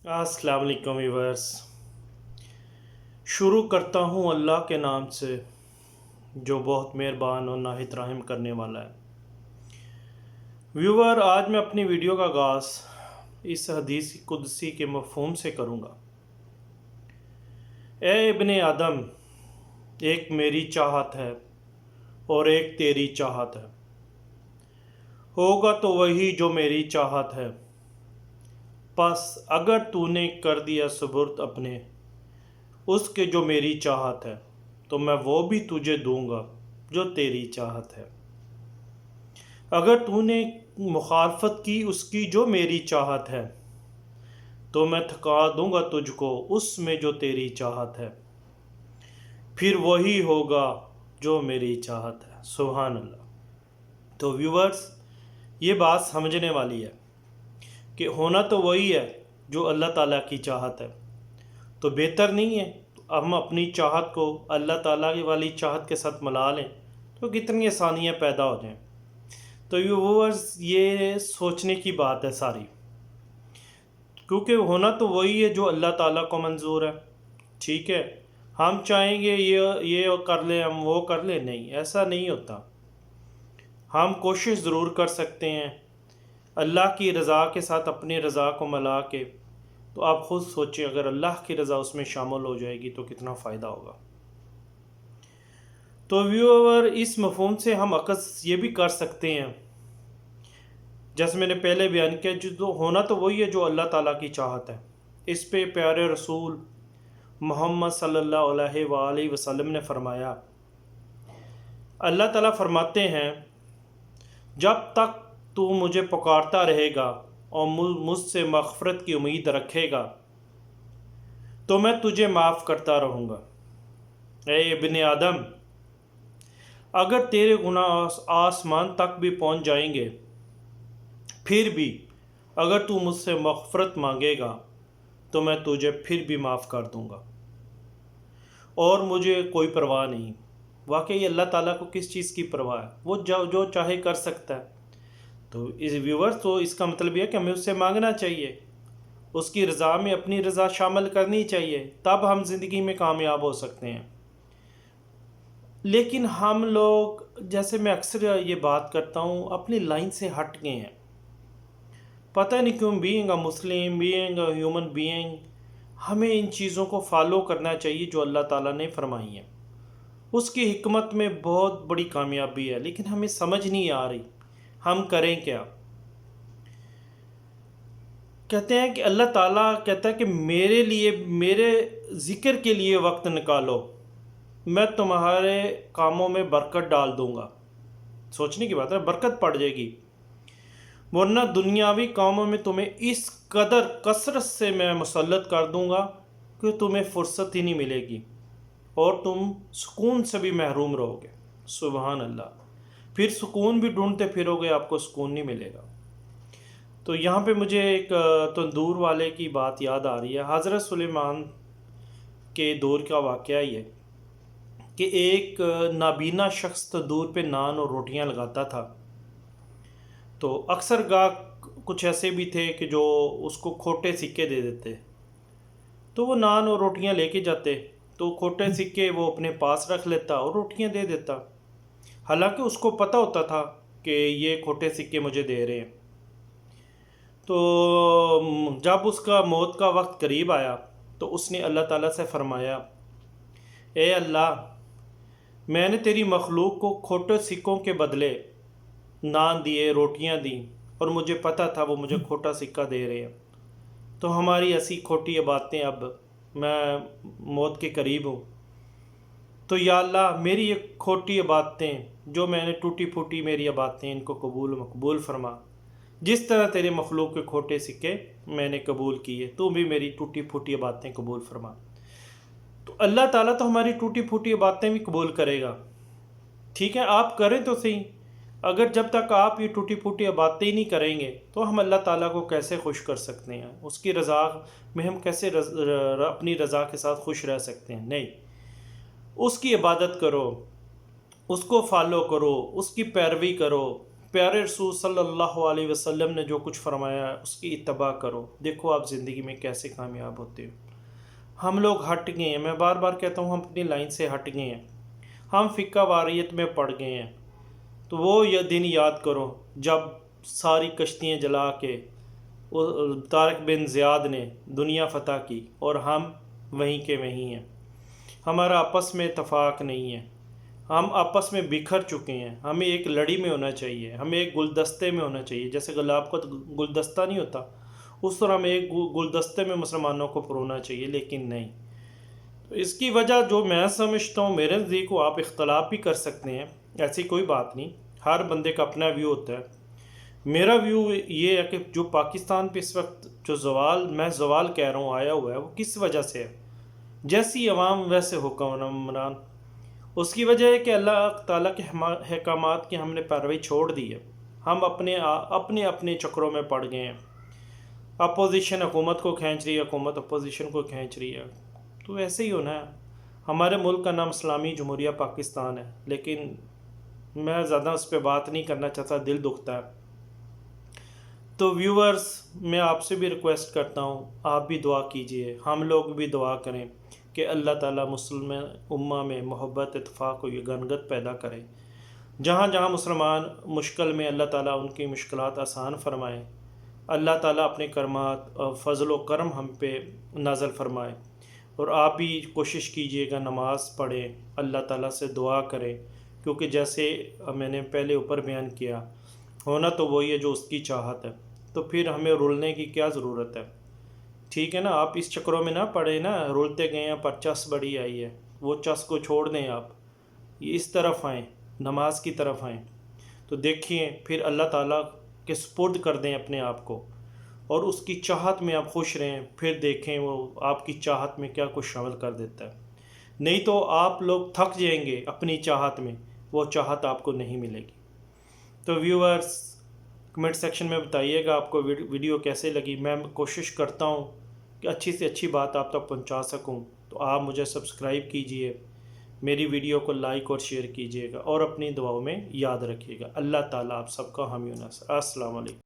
अस्सलाम वालेकुम व्यूवर्स। शुरू करता हूँ अल्लाह के नाम से जो बहुत मेहरबान और नाहित रहम करने वाला है। व्यूवर, आज मैं अपनी वीडियो का आगाज़ इस हदीस कुदसी के मफ़हूम से करूँगा। ए इब्ने आदम, एक मेरी चाहत है और एक तेरी चाहत है। होगा तो वही जो मेरी चाहत है, बस अगर तूने कर दिया सुपुर्द अपने उसके जो मेरी चाहत है, तो मैं वो भी तुझे दूंगा जो तेरी चाहत है। अगर तूने मुखालफत की उसकी जो मेरी चाहत है, तो मैं थका दूंगा तुझको उसमें जो तेरी चाहत है। फिर वही होगा जो मेरी चाहत है। सुभान अल्लाह। तो व्यूवर्स, ये बात समझने वाली है कि होना तो वही है जो अल्लाह ताला की चाहत है। तो बेहतर नहीं है हम अपनी चाहत को अल्लाह ताला की वाली चाहत के साथ मिला लें, तो कितनी आसानियाँ पैदा हो जाएं। तो व्यूअर्स, ये सोचने की बात है सारी, क्योंकि होना तो वही है जो अल्लाह ताला को मंजूर है। ठीक है, हम चाहेंगे ये कर लें, हम वो कर लें, नहीं, ऐसा नहीं होता। हम कोशिश ज़रूर कर सकते हैं अल्लाह की रज़ा के साथ अपनी रज़ा को मिला के। तो आप ख़ुद सोचें, अगर अल्लाह की रज़ा उसमें शामिल हो जाएगी तो कितना फ़ायदा होगा। तो व्यूअर, इस मफ़हूम से हम अक्स ये भी कर सकते हैं, जैसे मैंने पहले बयान किया, जो होना तो वही है जो अल्लाह ताला की चाहत है। इस पे प्यारे रसूल मोहम्मद सल्लल्लाहु अलैहि वसल्लम ने फरमाया, अल्लाह ताला फरमाते हैं, जब तक तू मुझे पुकारता रहेगा और मुझसे मग़फ़िरत की उम्मीद रखेगा, तो मैं तुझे माफ़ करता रहूँगा। ए इब्ने आदम, अगर तेरे गुनाह आसमान तक भी पहुँच जाएंगे, फिर भी अगर तू मुझसे मग़फ़िरत मांगेगा, तो मैं तुझे फिर भी माफ़ कर दूँगा और मुझे कोई परवाह नहीं। वाकई अल्लाह ताला को किस चीज़ की परवाह है? वो जो चाहे कर सकता है। तो इस व्यूअर्स, तो इसका मतलब यह है कि हमें उससे मांगना चाहिए, उसकी रज़ा में अपनी रज़ा शामिल करनी चाहिए, तब हम ज़िंदगी में कामयाब हो सकते हैं। लेकिन हम लोग, जैसे मैं अक्सर ये बात करता हूँ, अपनी लाइन से हट गए हैं। पता नहीं क्यों, being a Muslim, being a human being, हमें इन चीज़ों को फॉलो करना चाहिए जो अल्लाह ताला ने फरमाई है। उसकी हिकमत में बहुत बड़ी कामयाबी है, लेकिन हमें समझ नहीं आ रही हम करें क्या। कहते हैं कि अल्लाह ताला कहता है कि मेरे लिए, मेरे ज़िक्र के लिए वक्त निकालो, मैं तुम्हारे कामों में बरकत डाल दूँगा। सोचने की बात है, बरकत पड़ जाएगी। वरना दुनियावी कामों में तुम्हें इस कदर कसरत से मैं मुसल्लत कर दूँगा कि तुम्हें फ़ुर्सत ही नहीं मिलेगी और तुम सुकून से भी महरूम रहोगे। सुभान अल्लाह। फिर सुकून भी ढूंढते फिरोगे, आपको सुकून नहीं मिलेगा। तो यहाँ पे मुझे एक तंदूर वाले की बात याद आ रही है। हज़रत सुलेमान के दौर का वाक़या ही है कि एक नाबीना शख्स तंदूर पे नान और रोटियां लगाता था। तो अक्सर कुछ ऐसे भी थे कि जो उसको खोटे सिक्के दे देते, तो वो नान और रोटियां लेके जाते, तो खोटे सिक्के वो अपने पास रख लेता और रोटियां दे देता। हालांकि उसको पता होता था कि ये खोटे सिक्के मुझे दे रहे हैं। तो जब उसका मौत का वक्त करीब आया, तो उसने अल्लाह ताला से फरमाया, ए अल्लाह, मैंने तेरी मखलूक को खोटे सिक्कों के बदले नान दिए, रोटियां दी, और मुझे पता था वो मुझे खोटा सिक्का दे रहे हैं। तो हमारी ऐसी खोटी बातें, अब मैं मौत के करीब हूँ, तो या अल्लाह, मेरी ये खोटी बातें, जो मैंने टूटी फूटी मेरी बातें, इनको कबूल मकबूल फरमा। जिस तरह तेरे मखलूक के खोटे सिक्के मैंने कबूल किए, तू भी मेरी टूटी फूटी बातें कबूल फरमा। तो अल्लाह ताला तो हमारी टूटी फूटी बातें भी कबूल करेगा। ठीक है, आप करें तो सही। अगर जब तक आप ये टूटी फूटी बातें ही नहीं करेंगे, तो हम अल्लाह ताला को कैसे खुश कर सकते हैं? उसकी रज़ा में हम कैसे अपनी रज़ा के साथ खुश रह सकते हैं? नहीं, उसकी इबादत करो, उसको फॉलो करो, उसकी पैरवी करो, پیارے رسول صلی اللہ علیہ وسلم نے جو کچھ فرمایا اس کی اتباع کرو، دیکھو آپ زندگی میں کیسے کامیاب ہوتے ہو۔ ہم لوگ ہٹ گئے ہیں، میں بار بار کہتا ہوں ہم اپنی لائن سے ہٹ گئے ہیں، ہم فقہ واریت میں پڑ گئے ہیں۔ تو وہ یہ دن یاد کرو جب ساری کشتیاں جلا کے طارق بن زیاد نے دنیا فتح کی اور ہم وہیں کے وہیں ہیں۔ ہمارا آپس میں اتفاق نہیں ہے، ہم آپس میں بکھر چکے ہیں۔ ہمیں ایک لڑی میں ہونا چاہیے، ہمیں ایک گلدستے میں ہونا چاہیے، جیسے گلاب کا گلدستہ نہیں ہوتا اس طرح ہمیں ایک گلدستے میں مسلمانوں کو پرونا چاہیے، لیکن نہیں۔ تو اس کی وجہ جو میں سمجھتا ہوں، میرے نزدیک کو آپ اختلاف بھی کر سکتے ہیں، ایسی کوئی بات نہیں، ہر بندے کا اپنا ویو ہوتا ہے۔ میرا ویو یہ ہے کہ جو پاکستان پہ اس وقت جو زوال کہہ رہا ہوں آیا ہوا ہے، وہ کس وجہ سے ہے؟ جیسی عوام ویسے حکمران۔ اس کی وجہ ہے کہ اللہ تعالیٰ کے احکامات کی ہم نے پیروی چھوڑ دی ہے، ہم اپنے چکروں میں پڑ گئے ہیں۔ اپوزیشن حکومت کو کھینچ رہی ہے، حکومت اپوزیشن کو کھینچ رہی ہے، تو ایسے ہی ہونا ہے۔ ہمارے ملک کا نام اسلامی جمہوریہ پاکستان ہے، لیکن میں زیادہ اس پہ بات نہیں کرنا چاہتا، دل دکھتا ہے۔ تو ویورز، میں آپ سے بھی ریکویسٹ کرتا ہوں، آپ بھی دعا کیجئے، ہم لوگ بھی دعا کریں کہ اللہ تعالیٰ مسلم امہ میں محبت، اتفاق و یگانگت پیدا کرے۔ جہاں جہاں مسلمان مشکل میں، اللہ تعالیٰ ان کی مشکلات آسان فرمائے۔ اللہ تعالیٰ اپنے کرمات اور فضل و کرم ہم پہ نازل فرمائے۔ اور آپ بھی کوشش کیجئے گا، نماز پڑھیں، اللہ تعالیٰ سے دعا کریں، کیونکہ جیسے میں نے پہلے اوپر بیان کیا، ہونا تو وہی ہے جو اس کی چاہت ہے، تو پھر ہمیں رلنے کی کیا ضرورت ہے؟ ٹھیک ہے نا، آپ اس چکروں میں نہ پڑے نا، رولتے گئے ہیں پر چس بڑی آئی ہے، وہ چس کو چھوڑ دیں آپ، یہ اس طرف آئیں، نماز کی طرف آئیں، تو دیکھیں پھر اللہ تعالیٰ کے سپرد کر دیں اپنے آپ کو، اور اس کی چاہت میں آپ خوش رہیں، پھر دیکھیں وہ آپ کی چاہت میں کیا کچھ شامل کر دیتا ہے۔ نہیں تو آپ لوگ تھک جائیں گے اپنی چاہت میں، وہ چاہت آپ کو نہیں ملے گی۔ تو ویورز، کمنٹ سیکشن میں بتائیے گا آپ کو ویڈیو کیسے لگی۔ میں کوشش کرتا ہوں کہ اچھی سے اچھی بات آپ تک پہنچا سکوں، تو آپ مجھے سبسکرائب کیجئے، میری ویڈیو کو لائک اور شیئر کیجئے گا، اور اپنی دعاؤں میں یاد رکھیے گا۔ اللہ تعالیٰ آپ سب کا حامی و ناصر۔ السلام علیکم۔